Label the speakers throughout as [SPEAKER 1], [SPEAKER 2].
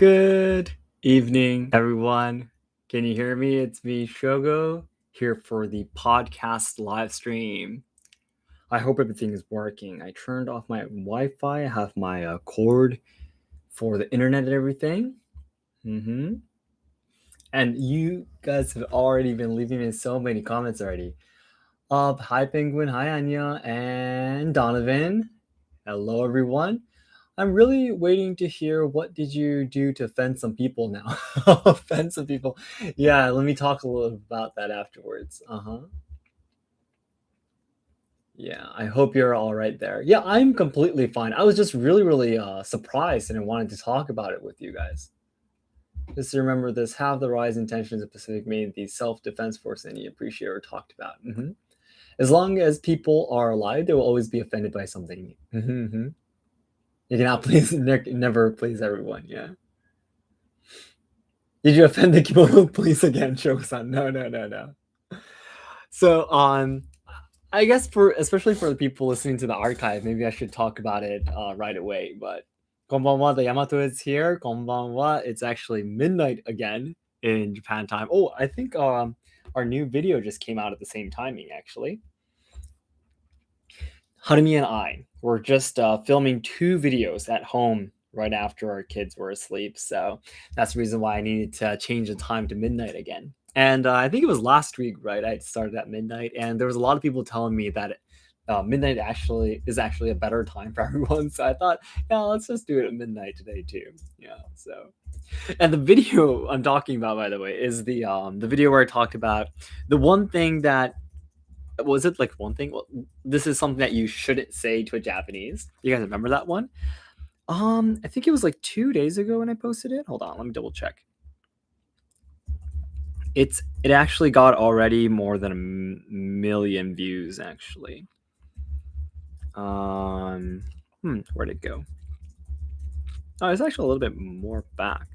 [SPEAKER 1] Good evening, everyone. Can you hear me? It's me, Shogo, here for the podcast live stream. I hope everything is working. I turned off my Wi Fi, I have my cord for the internet and everything. hmm And you guys have already been leaving me so many comments already. Hi, Penguin. Hi, Anya. And Donovan. Hello, everyone. I'm really waiting to hear what did you do to offend some people now. Offend some people. Yeah, let me talk a little about that afterwards. Uh-huh. Yeah, I hope you're all right there. Yeah, I'm completely fine. I was just really surprised and I wanted to talk about it with you guys. Just remember this: have the rise intentions of Pacific made the self-defense force any appreciate or talked about. As long as people are alive, they will always be offended by something. You cannot please never please everyone. Yeah. Did you offend the Kyoto police again, Shogo-san? No, no, no, no. So, I guess for especially for the people listening to the archive, maybe I should talk about it right away. But konbanwa, the Yamato is here. Konbanwa, it's actually midnight again in Japan time. Oh, I think our new video just came out at the same timing actually. Harumi and I were just filming two videos at home right after our kids were asleep. So that's the reason why I needed to change the time to midnight again. And I think it was last week, right? I started at midnight, and there was a lot of people telling me that midnight actually is actually a better time for everyone. So I thought, yeah, let's just do it at midnight today too. Yeah. So, and the video I'm talking about, by the way, is the video where I talked about the one thing that was it like one thing? Well, this is something that you shouldn't say to a Japanese. You guys remember that one? I think it was like 2 days ago when I posted it. Hold on, let me double check. It actually got already more than a million views actually. Where'd it go? Oh, it's actually a little bit more back.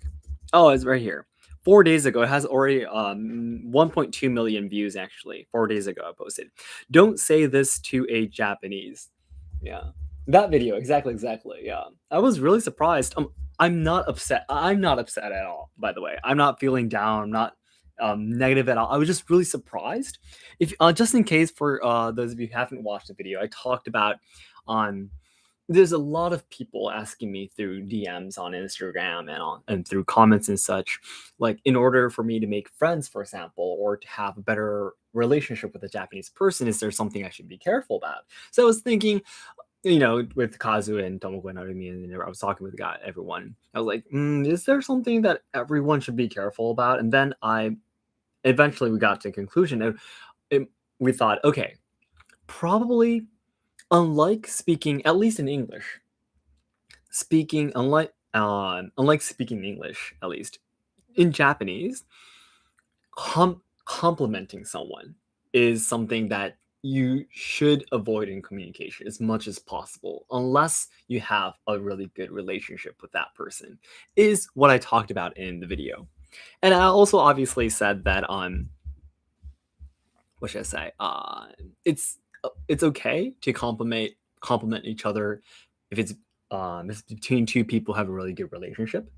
[SPEAKER 1] Oh, it's right here. 4 days ago, it has already 1.2 million views actually. 4 days ago, I posted. Don't say this to a Japanese. Yeah, that video exactly. Yeah, I was really surprised. I'm not upset. I'm not upset at all. By the way, I'm not feeling down. I'm not negative at all. I was just really surprised. If just in case for those of you who haven't watched the video, I talked about on there's a lot of people asking me through DMs on Instagram and through comments and such, like in order for me to make friends, for example, or to have a better relationship with a Japanese person, is there something I should be careful about? So I was thinking, with Kazu and Tomoko and Arumi, and I was talking with everyone. I was like, is there something that everyone should be careful about? And then eventually we got to a conclusion, and we thought, okay, probably unlike speaking, at least in English, speaking unlike speaking English, at least in Japanese, complimenting someone is something that you should avoid in communication as much as possible, unless you have a really good relationship with that person, is what I talked about in the video. And I also obviously said that what should I say? It's okay to compliment each other if it's between two people who have a really good relationship,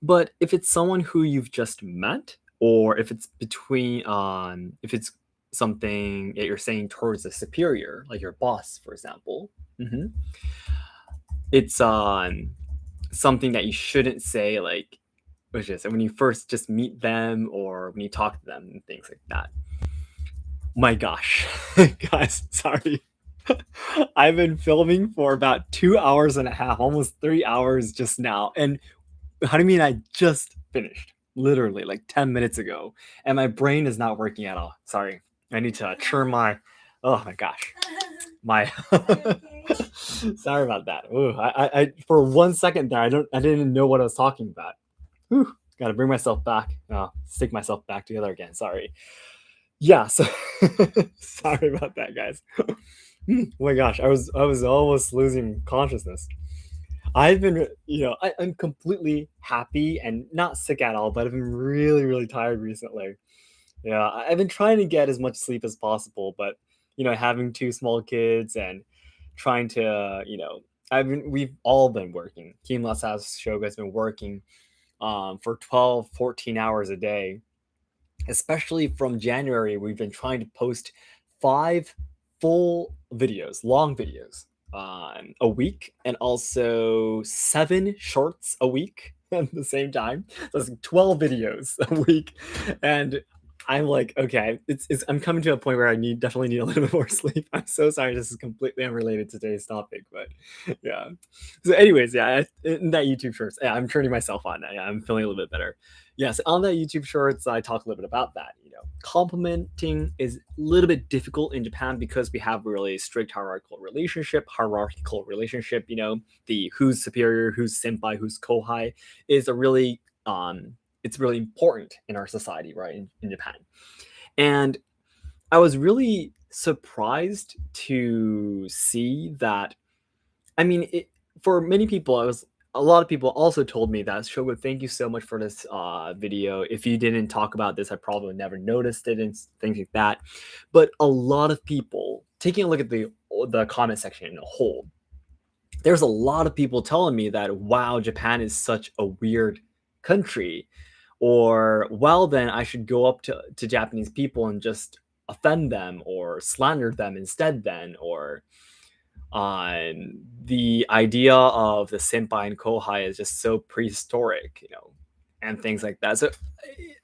[SPEAKER 1] But if it's someone who you've just met, or if it's something that you're saying towards a superior, like your boss, for example, it's something that you shouldn't say, like which is when you first just meet them or when you talk to them and things like that. My gosh, guys, sorry. I've been filming for about 2 hours and a half, almost 3 hours just now. And how do you mean I just finished? Literally like 10 minutes ago. And my brain is not working at all. Sorry. I need to churn oh my gosh. My sorry about that. Ooh, I for 1 second there, I didn't know what I was talking about. Whew, gotta bring myself back. Stick myself back together again. Sorry. Yeah, so sorry about that, guys. Oh my gosh, I was almost losing consciousness. I've been, I'm completely happy and not sick at all, but I've been really tired recently. Yeah, I've been trying to get as much sleep as possible, but having two small kids and trying to, we've all been working. Team Last House Shogo has been working for 12, 14 hours a day. Especially from January, we've been trying to post 5 full videos, long videos, a week, and also 7 shorts a week at the same time. So it's 12 videos a week, and I'm like, okay, I'm coming to a point where I definitely need a little bit more sleep. I'm so sorry, this is completely unrelated to today's topic, but yeah. So, anyways, yeah, in that YouTube shorts, yeah, I'm turning myself on. Yeah, I'm feeling a little bit better. Yes, on that YouTube shorts, I talk a little bit about that. Complimenting is a little bit difficult in Japan because we have really strict hierarchical relationship. The who's superior, who's senpai, who's kohai is a really it's really important in our society, right? In Japan, and I was really surprised to see that. I mean, for many people, a lot of people also told me that Shogo, thank you so much for this video. If you didn't talk about this, I probably would never noticed it and things like that. But a lot of people taking a look at the comment section in a whole, there's a lot of people telling me that wow, Japan is such a weird country, or well, then I should go up to Japanese people and just offend them or slander them instead, then, or on the idea of the senpai and kohai is just so prehistoric, and things like that. So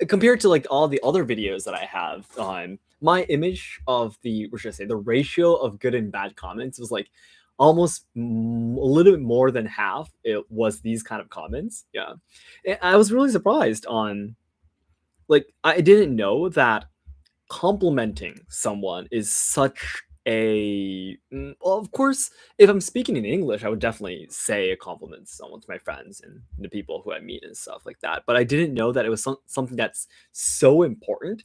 [SPEAKER 1] compared to like all the other videos that I have on my image of what should I say, the ratio of good and bad comments was like almost a little bit more than half. It was these kind of comments. Yeah. And I was really surprised on, like, I didn't know that complimenting someone is such well, of course, if I'm speaking in English, I would definitely say a compliment to someone, to my friends and the people who I meet and stuff like that. But I didn't know that it was something that's so important.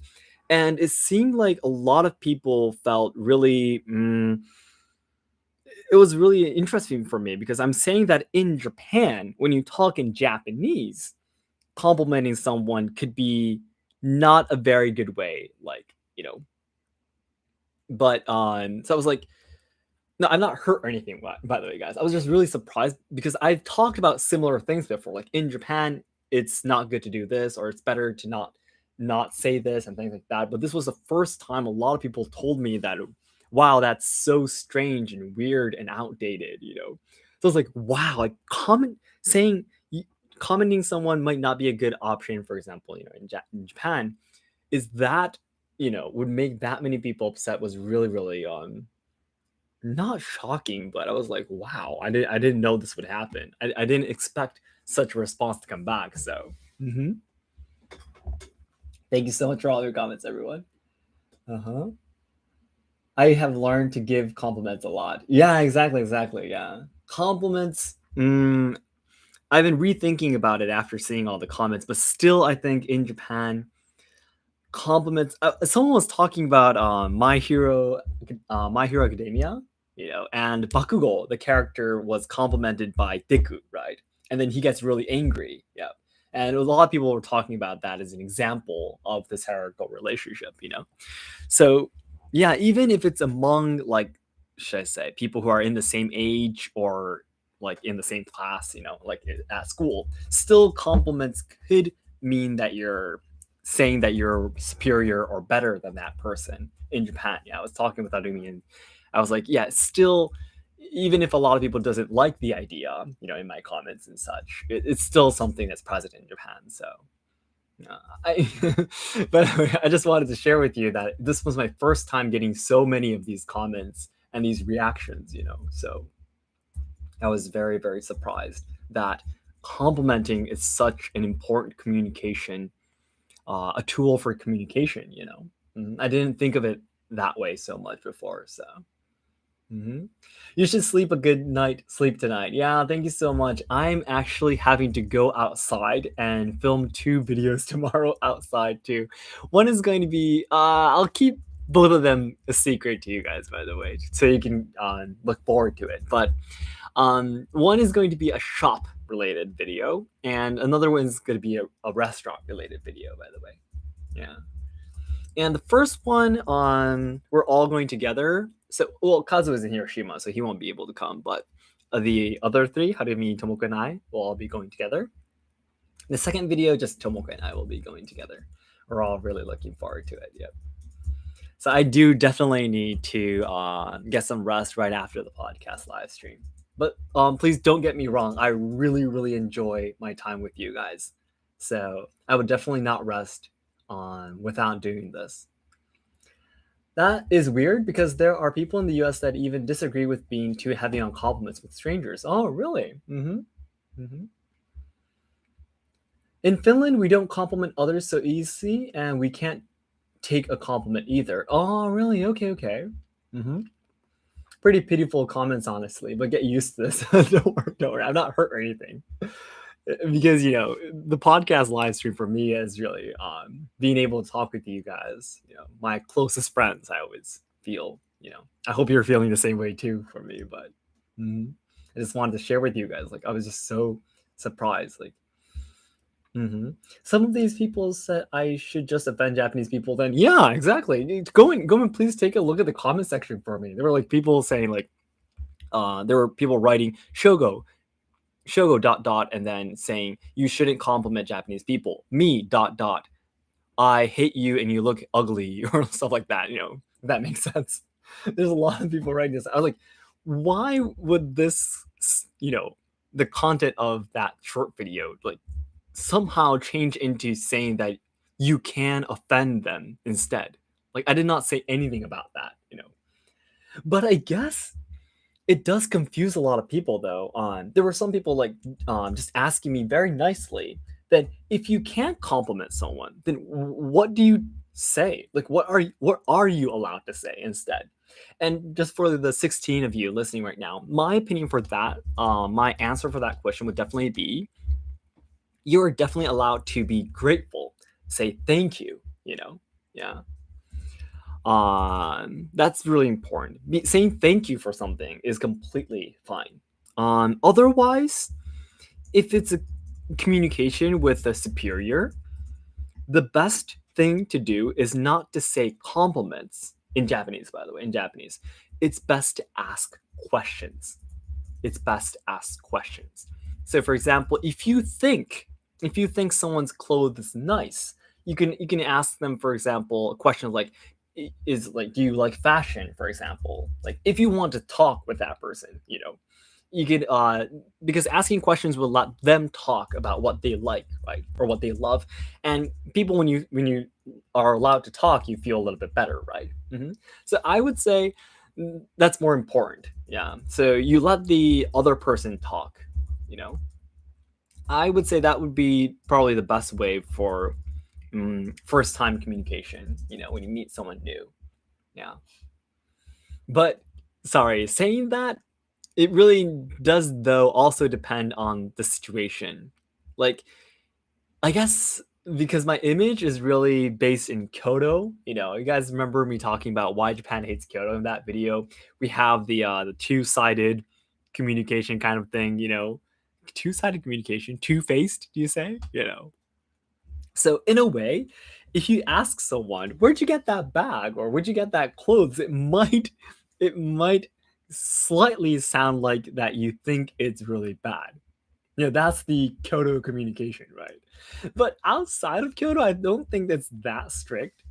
[SPEAKER 1] And it seemed like a lot of people felt really it was really interesting for me because I'm saying that in Japan, when you talk in Japanese, complimenting someone could be not a very good way, like, but so I was like, no, I'm not hurt or anything, by the way, guys. I was just really surprised because I've talked about similar things before. Like in Japan, it's not good to do this, or it's better to not say this and things like that. But this was the first time a lot of people told me that, wow, that's so strange and weird and outdated. So I was like, wow, like saying commenting someone might not be a good option, for example, in Japan, is that, would make that many people upset, was really, really not shocking, but I was like, wow, I didn't know this would happen. I didn't expect such a response to come back. So thank you so much for all your comments, everyone. Uh-huh. I have learned to give compliments a lot. Yeah, exactly. Yeah. Compliments. I've been rethinking about it after seeing all the comments, but still, I think in Japan, compliments. Someone was talking about My Hero Academia, and Bakugo, the character, was complimented by Deku, right? And then he gets really angry. Yeah. And a lot of people were talking about that as an example of this hierarchical relationship. So, yeah, even if it's among, like, should I say, people who are in the same age or like in the same class, like at school, still compliments could mean that you're saying that you're superior or better than that person in Japan. Yeah, I was talking with Adumi and I was like, yeah, still, even if a lot of people doesn't like the idea, in my comments and such, it's still something that's present in Japan. So I, but I just wanted to share with you that this was my first time getting so many of these comments and these reactions. So I was very, very surprised that complimenting is such an important communication, a tool for communication. I didn't think of it that way so much before. So you should sleep a good night, sleep tonight. Yeah, thank you so much. I'm actually having to go outside and film 2 videos tomorrow outside too. One is going to be, I'll keep both of them a secret to you guys, by the way, so you can look forward to it. But one is going to be a shop related video, and another one is going to be a restaurant related video, by the way. Yeah. And the first one on we're all going together. So, well, Kazu is in Hiroshima, so he won't be able to come. But the other three, Harumi, Tomoko, and I, will all be going together. The second video, just Tomoko and I will be going together. We're all really looking forward to it. Yep. So I do definitely need to get some rest right after the podcast live stream. But please don't get me wrong. I really, really enjoy my time with you guys. So I would definitely not rest without doing this. That is weird because there are people in the US that even disagree with being too heavy on compliments with strangers. Oh, really? In Finland, we don't compliment others so easy, and we can't take a compliment either. Oh, really? Okay. Pretty pitiful comments, honestly, but get used to this. Don't worry. I'm not hurt or anything. Because, the podcast live stream for me is really being able to talk with you guys, my closest friends, I always feel, I hope you're feeling the same way too for me, but I just wanted to share with you guys. Like, I was just so surprised. Like, some of these people said I should just offend Japanese people. Then yeah, exactly. Go and please take a look at the comment section for me. There were like people saying like, there were people writing Shogo and then saying you shouldn't compliment Japanese people. Me I hate you and you look ugly or stuff like that. If that makes sense. There's a lot of people writing this. I was like, why would this, the content of that short video like somehow change into saying that you can offend them instead? Like, I did not say anything about that, but I guess it does confuse a lot of people though. There were some people like just asking me very nicely that if you can't compliment someone, then what do you say? Like, what are you allowed to say instead? And just for the 16 of you listening right now, my opinion for that, my answer for that question would definitely be, you're definitely allowed to be grateful, say thank you, yeah. That's really important. Saying thank you for something is completely fine. Otherwise, if it's a communication with a superior, the best thing to do is not to say compliments in Japanese, by the way. In Japanese, it's best to ask questions. So for example, if you think someone's clothes is nice, you can ask them, for example, questions like, do you like fashion, for example? Like, if you want to talk with that person, you could because asking questions will let them talk about what they like, right, or what they love. And people, when you are allowed to talk, you feel a little bit better, right? So I would say that's more important. Yeah, so you let the other person talk. I would say that would be probably the best way for first time communication, when you meet someone new. Yeah. But sorry, saying that, it really does though also depend on the situation. Like, I guess because my image is really based in Kyoto, you guys remember me talking about why Japan hates Kyoto in that video. We have the two-sided communication kind of thing, two-sided communication, two-faced, do you say? So in a way, if you ask someone, "Where'd you get that bag?" or "Where'd you get that clothes?" it might slightly sound like that you think it's really bad. That's the Kyoto communication, right? But outside of Kyoto, I don't think that's that strict.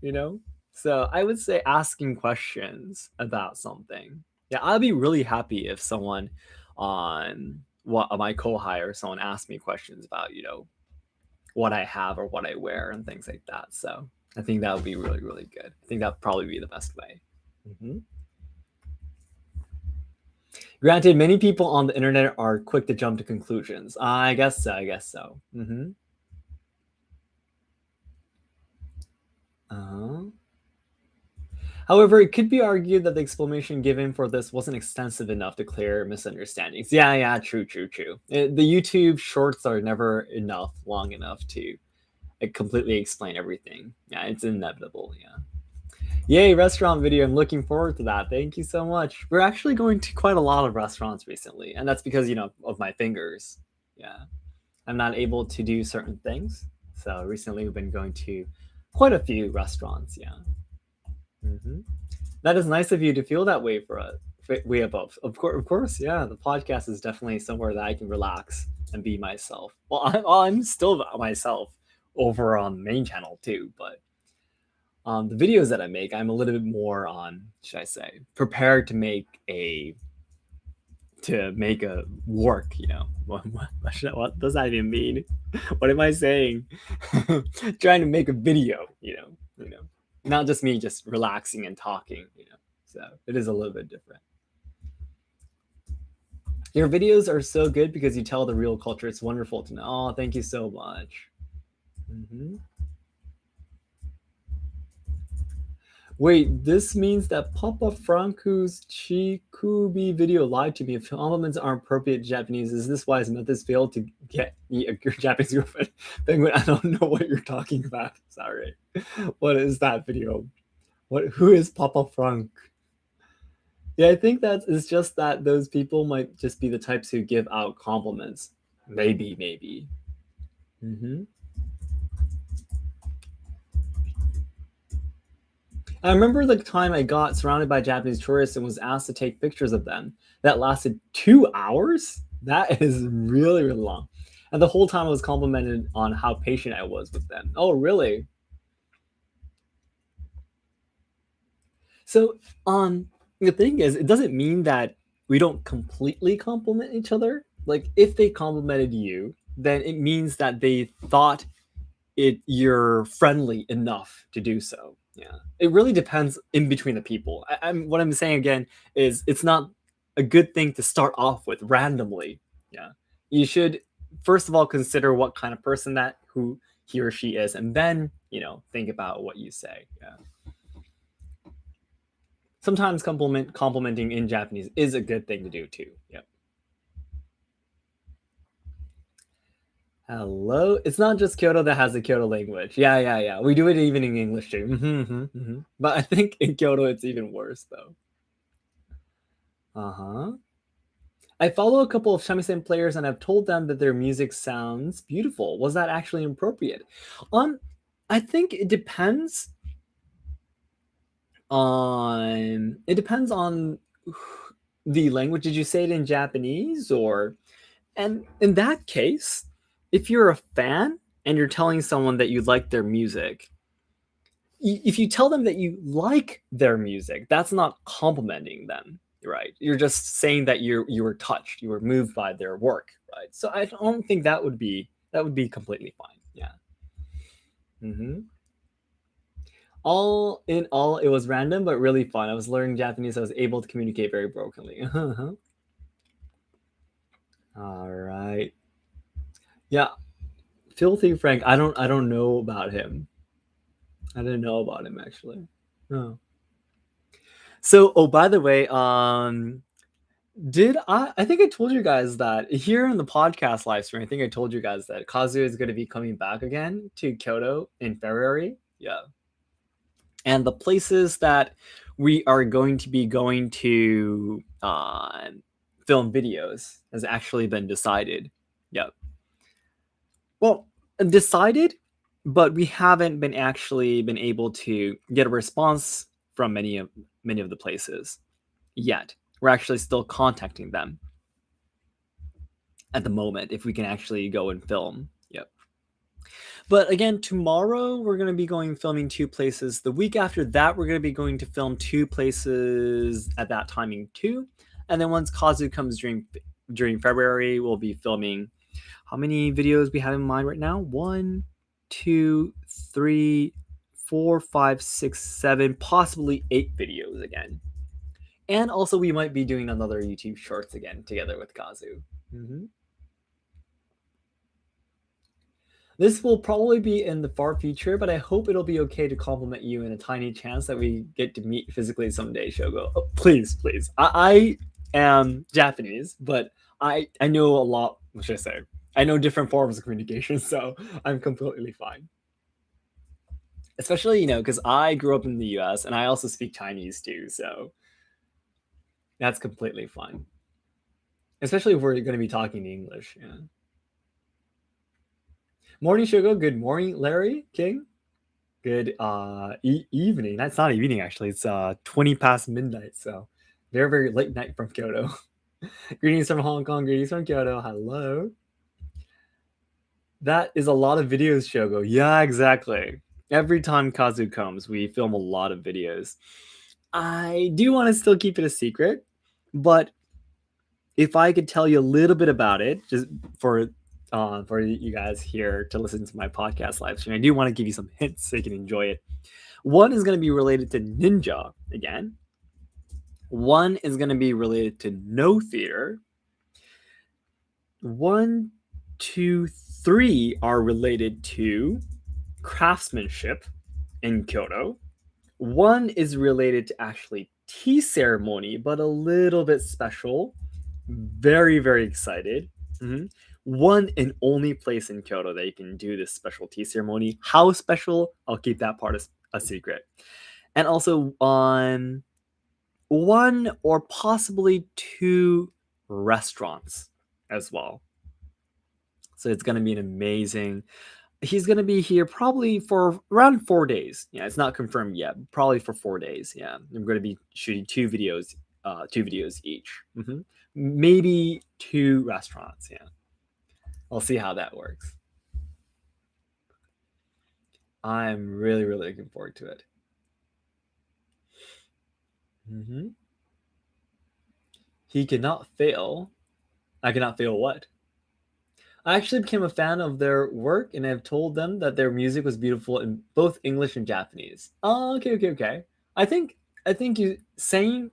[SPEAKER 1] So I would say asking questions about something. Yeah, I'd be really happy if someone on what my co-hire, someone asked me questions about, what I have or what I wear and things like that. So I think that would be really, really good. I think that'd probably be the best way. Granted, many people on the internet are quick to jump to conclusions. I guess so. However, it could be argued that the explanation given for this wasn't extensive enough to clear misunderstandings. Yeah, true. The YouTube shorts are never long enough to completely explain everything. Yeah, it's inevitable. Yeah. Yay, restaurant video. I'm looking forward to that. Thank you so much. We're actually going to quite a lot of restaurants recently, and that's because, of my fingers. Yeah. I'm not able to do certain things. So recently we've been going to quite a few restaurants. Yeah. That is nice of you to feel that way for We have both. Of course, yeah. The podcast is definitely somewhere that I can relax and be myself. I'm still myself over on main channel too, but the videos that I make, I'm a little bit more on, should I say, prepared to make a work. What does that even mean? What am I saying? Trying to make a video. Not just me just relaxing and talking. So it is a little bit different. Your videos are so good because you tell the real culture. It's wonderful to know. Oh, thank you so much. Hmm. Wait, this means that Papa Franco's Chikubi video lied to me. If compliments aren't appropriate Japanese, is this why his methods failed to get me a Japanese girlfriend? Penguin, I don't know what you're talking about. Sorry. What is that video? Who is Papa Frank? Yeah, I think that it's just that those people might just be the types who give out compliments. Maybe. Hmm. I remember the time I got surrounded by Japanese tourists and was asked to take pictures of them. That lasted 2 hours? That is really, really long. And the whole time I was complimented on how patient I was with them. Oh, really? So, the thing is, it doesn't mean that we don't completely compliment each other. Like, if they complimented you, then it means that they thought you're friendly enough to do so. Yeah, it really depends in between the people. What I'm saying again is it's not a good thing to start off with randomly. Yeah, you should first of all consider what kind of person that who he or she is, and then think about what you say. Yeah, sometimes complimenting in Japanese is a good thing to do too. Yep. Hello. It's not just Kyoto that has the Kyoto language. Yeah. We do it even in English too. But I think in Kyoto it's even worse though. Uh-huh. I follow a couple of shamisen players and I've told them that their music sounds beautiful. Was that actually appropriate? Um, I think it depends on the language. Did you say it in Japanese or? And in that case, if you're a fan and you're telling someone that you like their music, if you tell them that you like their music, that's not complimenting them, right? You're just saying that you were touched, you were moved by their work, right? So I don't think that would be completely fine. Yeah. Hmm. All in all, it was random but really fun. I was learning Japanese. I was able to communicate very brokenly. All right. Yeah, Filthy Frank. I don't know about him. I didn't know about him actually. Oh. So, oh, by the way, did I think I told you guys that here in the podcast live stream, I think I told you guys that Kazu is going to be coming back again to Kyoto in February. Yeah. And the places that we are going to be going to film videos has actually been decided. Yep. Well, decided, but we haven't been actually been able to get a response from many of the places yet. We're actually still contacting them at the moment if we can actually go and film. Yep. But again, tomorrow we're going to be going filming two places. The week after that, we're going to be going to film two places at that timing too. And then once Kazu comes during February, we'll be filming how many videos we have in mind right now? 1, 2, 3, 4, 5, 6, 7, possibly 8 videos again. And also, we might be doing another YouTube Shorts again together with Kazu. Mm-hmm. This will probably be in the far future, but I hope it'll be okay to compliment you in a tiny chance that we get to meet physically someday, Shogo. Oh, please, please. I am Japanese, but I know a lot. What should I say? I know different forms of communication, so I'm completely fine. Especially, because I grew up in the US and I also speak Chinese too, so that's completely fine. Especially if we're going to be talking English. Yeah. Morning, Shogo. Good morning, Larry King. Good evening. That's not evening actually. It's 20 past midnight. So Very, very late night from Kyoto. Greetings from Hong Kong. Greetings from Kyoto. Hello. That is a lot of videos, Shogo. Yeah, exactly. Every time Kazu comes, we film a lot of videos. I do want to still keep it a secret, but if I could tell you a little bit about it, just for you guys here to listen to my podcast live stream, I do want to give you some hints so you can enjoy it. One is going to be related to ninja again. One is going to be related to no theater. One, two, three are related to craftsmanship in Kyoto. One is related to actually tea ceremony, but a little bit special. Very, very excited. Mhm. One and only place in Kyoto that you can do this special tea ceremony. How special? I'll keep that part a secret. And also on one or possibly two restaurants as well. So it's going to be an amazing. He's going to be here probably for around 4 days. Yeah, it's not confirmed yet. Probably for 4 days. Yeah, I'm going to be shooting two videos each. Maybe two restaurants. Yeah, I'll see how that works. I'm really, really looking forward to it. hmm He cannot fail. I cannot fail what? I actually became a fan of their work, and I've told them that their music was beautiful in both English and Japanese. Oh, okay, okay, okay. I think you saying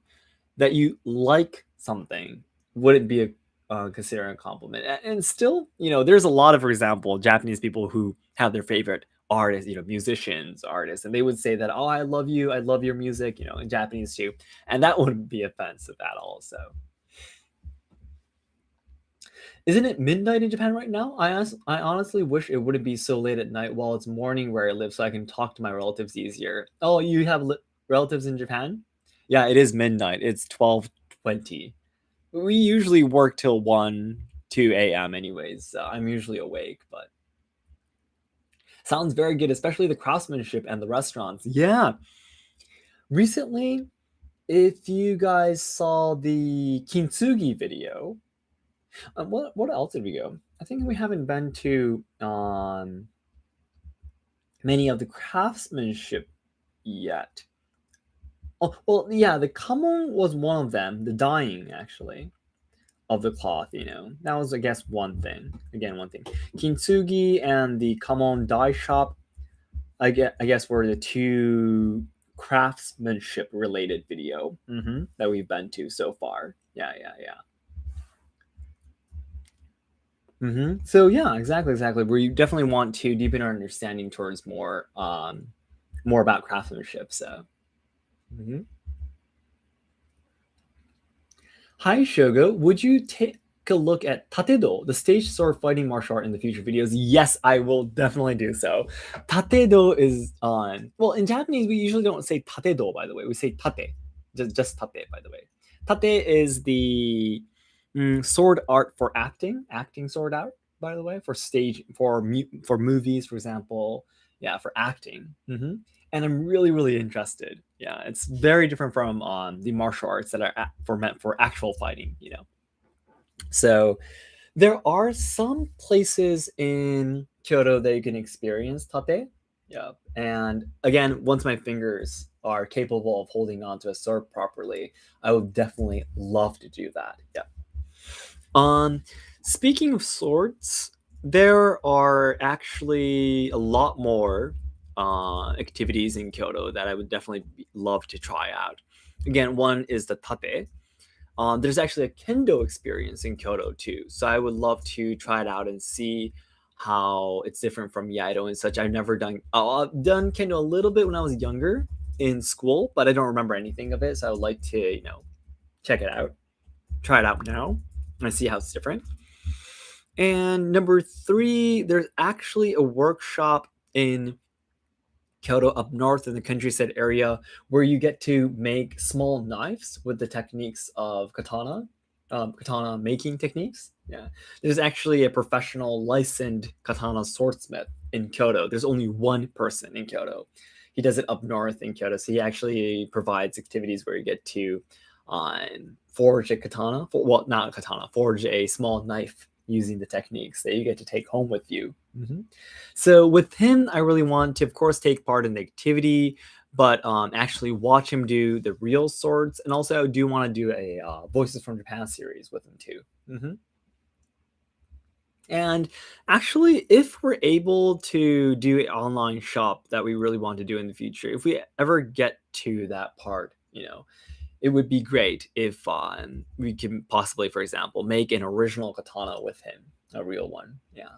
[SPEAKER 1] that you like something wouldn't be a considered a compliment. And still, there's a lot of, for example, Japanese people who have their favorite artists, musicians, artists, and they would say that, oh, I love you, I love your music, in Japanese too, and that wouldn't be offensive at all. So isn't it midnight in Japan right now? I honestly wish it wouldn't be so late at night while it's morning where I live, so I can talk to my relatives easier. Oh, you have relatives in Japan? Yeah, it is midnight. It's 12:20. We usually work till 1, 2 a.m. anyways. So I'm usually awake, but sounds very good, especially the craftsmanship and the restaurants. Yeah. Recently, if you guys saw the Kintsugi video, what else did we go? I think we haven't been to many of the craftsmanship yet. Oh, well, yeah, the kamon was one of them, the dyeing actually of the cloth, That was, I guess, one thing. Again, one thing. Kintsugi and the kamon dye shop, I guess, were the two craftsmanship related video that we've been to so far. Yeah, yeah, yeah. So yeah, exactly, exactly. Where you definitely want to deepen our understanding towards more about craftsmanship. So, mhm. Hi Shogo, would you take a look at Tatedo, the stage sword fighting martial art in the future videos? Yes, I will definitely do so. Tatedo is on. Well, in Japanese, we usually don't say Tatedo. By the way, we say Tate, just Tate. By the way, Tate is the sword art for acting sword art. By the way, for stage for movies, for example, yeah, for acting. And I'm really, really interested. Yeah, it's very different from the martial arts that are meant for actual fighting. So there are some places in Kyoto that you can experience tate. Yeah, and again, once my fingers are capable of holding onto a sword properly, I would definitely love to do that. Yeah. Um, Speaking of swords, there are actually a lot more activities in Kyoto that I would definitely love to try out. Again, one is the tate. There's actually a kendo experience in Kyoto too, so I would love to try it out and see how it's different from Yaido and such. I've never done. I've done kendo a little bit when I was younger in school, but I don't remember anything of it. So I would like to, check it out, try it out now, and see how it's different. And number three, there's actually a workshop in Kyoto up north in the countryside area where you get to make small knives with the techniques of katana making techniques. Yeah. There's actually a professional licensed katana swordsmith in Kyoto. There's only one person in Kyoto. He does it up north in Kyoto. So he actually provides activities where you get to forge a katana. Well, not a katana, forge a small knife using the techniques that you get to take home with you. So with him, I really want to, of course, take part in the activity, but actually watch him do the real swords, and also I do want to do a Voices from Japan series with him too. And actually, if we're able to do an online shop that we really want to do in the future, if we ever get to that part, it would be great if we can possibly, for example, make an original katana with him, a real one. Yeah,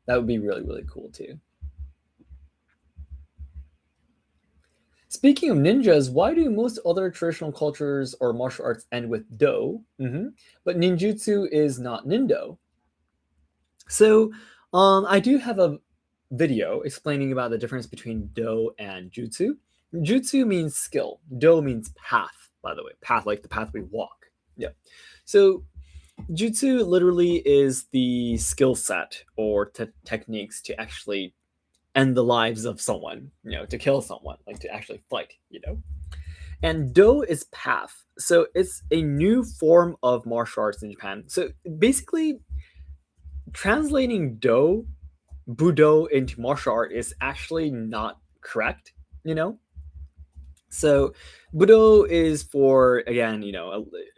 [SPEAKER 1] that would be really, really cool too. Speaking of ninjas, why do most other traditional cultures or martial arts end with do, but ninjutsu is not nindo? So, I do have a video explaining about the difference between do and jutsu. Jutsu means skill. Do means path, by the way. Path, like the path we walk. Yeah. So, jutsu literally is the skill set or techniques to actually end the lives of someone, to kill someone, like to actually fight. And do is path. So, it's a new form of martial arts in Japan. So, basically, translating budo into martial art is actually not correct, you know? So budo is for, again,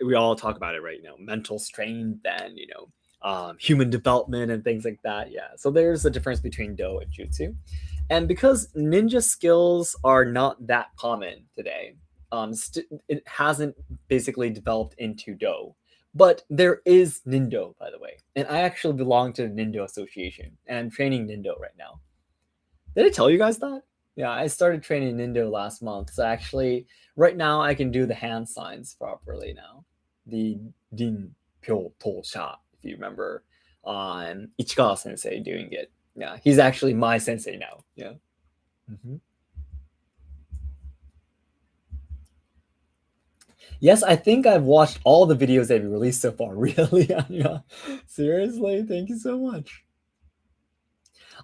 [SPEAKER 1] we all talk about it, right? Mental strength and, human development and things like that. Yeah. So there's a difference between do and jutsu. And because ninja skills are not that common today, it hasn't basically developed into do. But there is Nindo, by the way. And I actually belong to the Nindo Association, and I'm training Nindo right now. Did I tell you guys that? Yeah, I started training Nindo last month. So actually, right now I can do the hand signs properly now. The Din Pyo To Sha, if you remember, on Ichikawa Sensei doing it. Yeah, he's actually my sensei now. Yeah. Mhm. Yes, I think I've watched all the videos they've released so far. Really, Anya? Seriously, thank you so much.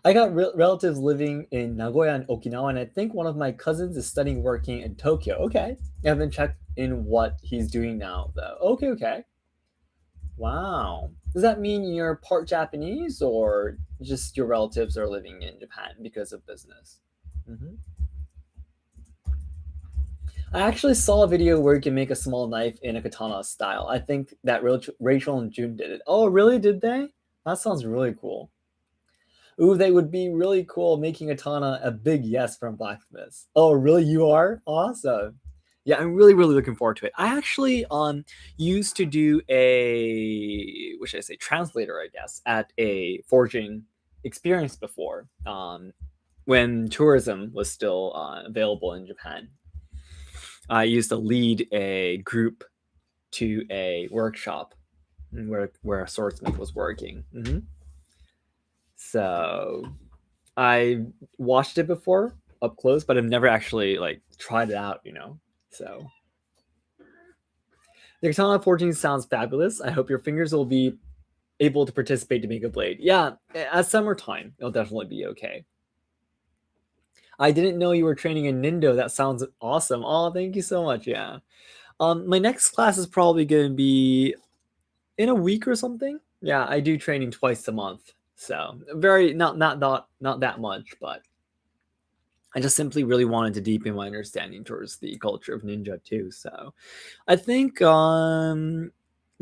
[SPEAKER 1] I got relatives living in Nagoya and Okinawa, and I think one of my cousins is studying working in Tokyo. Okay, I haven't checked in what he's doing now, though. Okay, okay. Wow. Does that mean you're part Japanese, or just your relatives are living in Japan because of business? hmm I actually saw a video where you can make a small knife in a katana style. I think that Rachel and June did it. Oh, really? Did they? That sounds really cool. Ooh, they would be really cool making a katana a big yes from blacksmiths. Oh, really? You are? Awesome. Yeah, I'm really, really looking forward to it. I actually used to do a, what should I say, translator, I guess, at a forging experience before, when tourism was still available in Japan. I used to lead a group to a workshop where a swordsmith was working. So I watched it before up close, but I've never actually like tried it out. So the katana forging sounds fabulous. I hope your fingers will be able to participate to make a blade. Yeah, at summertime, it'll definitely be okay. I didn't know you were training in Nindo. That sounds awesome. Oh, thank you so much. Yeah. My next class is probably going to be in a week or something. Yeah, I do training twice a month. So very not that much, but I just simply really wanted to deepen my understanding towards the culture of ninja too. So I think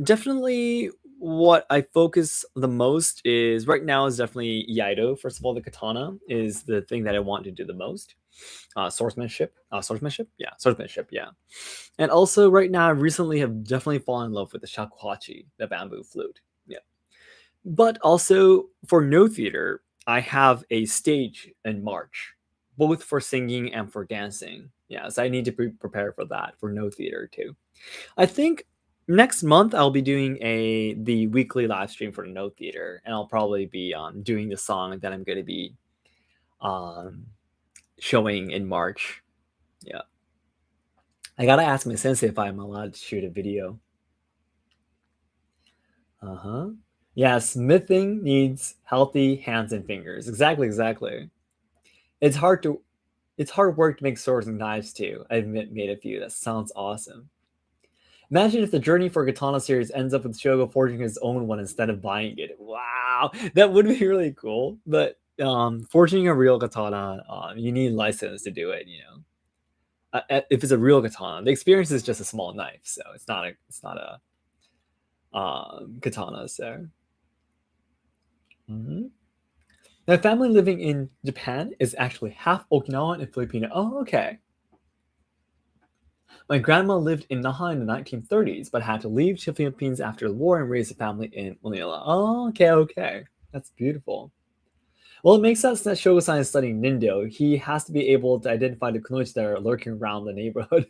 [SPEAKER 1] definitely what I focus the most is right now is definitely Iaido. First of all, the katana is the thing that I want to do the most. Swordsmanship, yeah. And also right now, I recently have definitely fallen in love with the shakuhachi, the bamboo flute. Yeah. But also for no theater, I have a stage in March, both for singing and for dancing. Yeah, so I need to prepare for that for no theater too. I think next month I'll be doing the weekly live stream for the no theater, and I'll probably be doing the song that I'm going to be um, showing in March. Yeah, I gotta ask my sensei if I'm allowed to shoot a video. Uh huh. Yeah, smithing needs healthy hands and fingers. Exactly, exactly. It's hard to, it's hard work to make swords and knives too. I've made a few. That sounds awesome. Imagine if the Journey for Katana series ends up with Shogo forging his own one instead of buying it. Wow, that would be really cool. But forging a real katana, you need license to do it. If it's a real katana, the experience is just a small knife, so it's not a katana. So, mhm. My family living in Japan is actually half Okinawan and Filipino. Oh, okay. My grandma lived in Naha in the 1930s, but had to leave the Philippines after the war and raise a family in Manila. Oh, okay, okay. That's beautiful. Well, it makes sense that Shogo-san is studying Nindo. He has to be able to identify the kunoichi that are lurking around the neighborhood.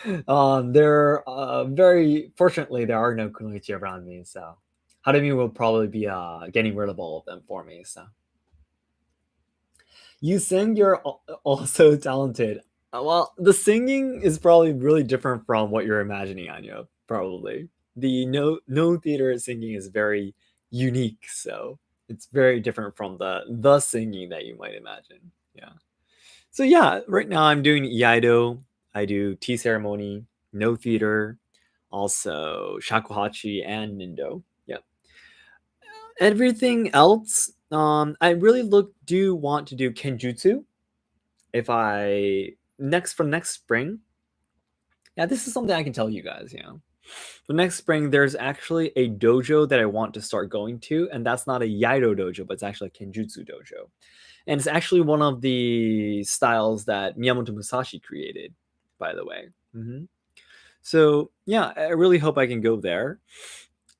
[SPEAKER 1] There, very fortunately, there are no kunoichi around me, so Harumi will probably be getting rid of all of them for me. So you sing, you're also talented. Well, the singing is probably really different from what you're imagining, Anya. Probably the no theater singing is very unique, so it's very different from the singing that you might imagine. Yeah. So yeah, right now I'm doing iaido. I do tea ceremony, no theater, also shakuhachi and nindo. Yeah. Everything else, I really do want to do kenjutsu if I next for next spring. Yeah, this is something I can tell you guys. For next spring, there's actually a dojo that I want to start going to, and that's not a Iaido dojo, but it's actually a Kenjutsu dojo. And it's actually one of the styles that Miyamoto Musashi created, by the way. So, yeah, I really hope I can go there.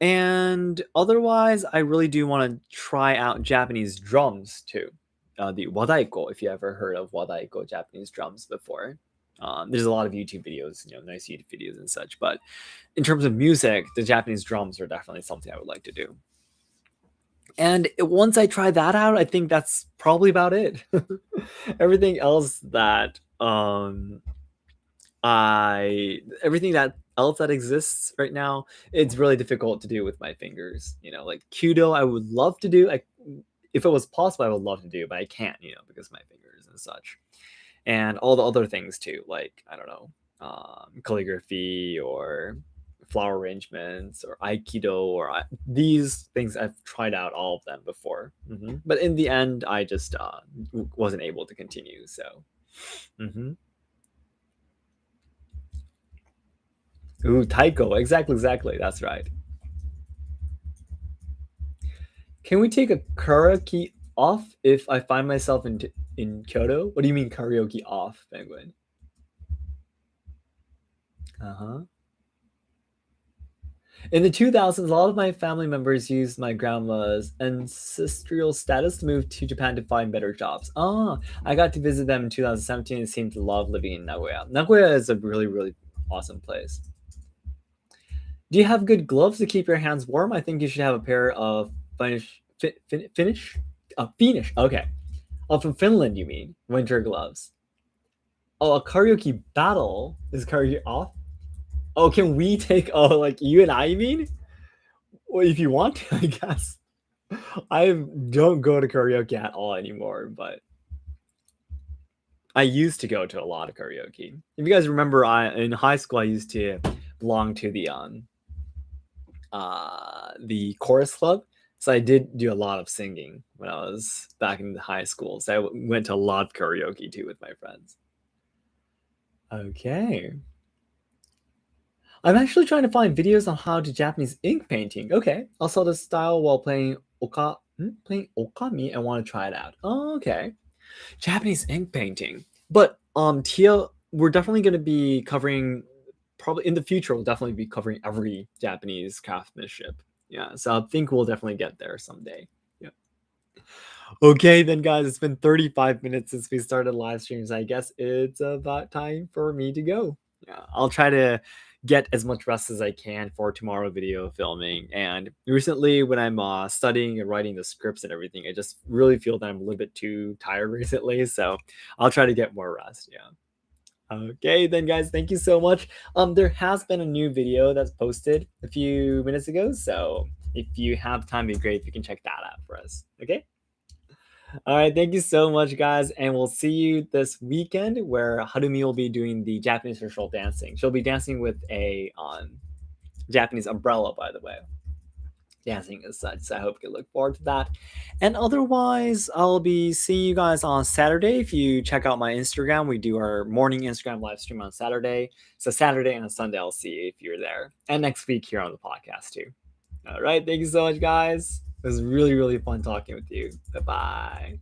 [SPEAKER 1] And otherwise, I really do want to try out Japanese drums too. The wadaiko, if you ever heard of wadaiko Japanese drums before. There's a lot of YouTube videos, nice YouTube videos and such. But in terms of music, the Japanese drums are definitely something I would like to do. And once I try that out, I think that's probably about it. Everything else that everything that else that exists right now, it's really difficult to do with my fingers. Like Kyoto, I would love to do. If it was possible, I would love to do, but I can't. Because of my fingers and such, and all the other things too. Like I don't know, calligraphy or flower arrangements or aikido or these things. I've tried out all of them before, but in the end, I just wasn't able to continue. So. Ooh, taiko. Exactly. That's right. Can we take a karaoke off if I find myself in Kyoto? What do you mean karaoke off, Penguin? Uh-huh. In the 2000s, a lot of my family members used my grandma's ancestral status to move to Japan to find better jobs. Ah, I got to visit them in 2017 and seemed to love living in Nagoya. Nagoya is a really, really awesome place. Do you have good gloves to keep your hands warm? I think you should have a pair of Finnish? Finnish. Okay. Oh, from Finland, you mean? Winter gloves. Oh, a karaoke battle is karaoke off? Oh, can we take? Oh, like you and I, you mean? Well, if you want to, I guess. I don't go to karaoke at all anymore, but I used to go to a lot of karaoke. If you guys remember, in high school I used to belong to the chorus club. So I did do a lot of singing when I was back in high school. So I went to a lot of karaoke too with my friends. Okay. I'm actually trying to find videos on how to Japanese ink painting. Okay, I'll sell this style while playing playing okami and want to try it out. Oh, okay. Japanese ink painting. But Tia, we're definitely going to be covering, probably in the future we'll definitely be covering every Japanese craftsmanship. Yeah, so I think we'll definitely get there someday. Yeah. Okay, then guys, it's been 35 minutes since we started live streams. I guess it's about time for me to go. Yeah, I'll try to get as much rest as I can for tomorrow video filming. And recently, when I'm studying and writing the scripts and everything, I just really feel that I'm a little bit too tired recently. So I'll try to get more rest. Yeah. Okay, then guys, thank you so much. There has been a new video that's posted a few minutes ago. So if you have time, it'd be great if you can check that out for us. Okay. All right, thank you so much, guys, and we'll see you this weekend where Harumi will be doing the Japanese ritual dancing. She'll be dancing with a Japanese umbrella, by the way, dancing as such. So I hope you look forward to that. And otherwise, I'll be seeing you guys on Saturday. If you check out my Instagram, we do our morning Instagram live stream on Saturday. So Saturday and Sunday, I'll see you if you're there. And next week here on the podcast too. All right, thank you so much, guys. It was really, really fun talking with you. Bye bye.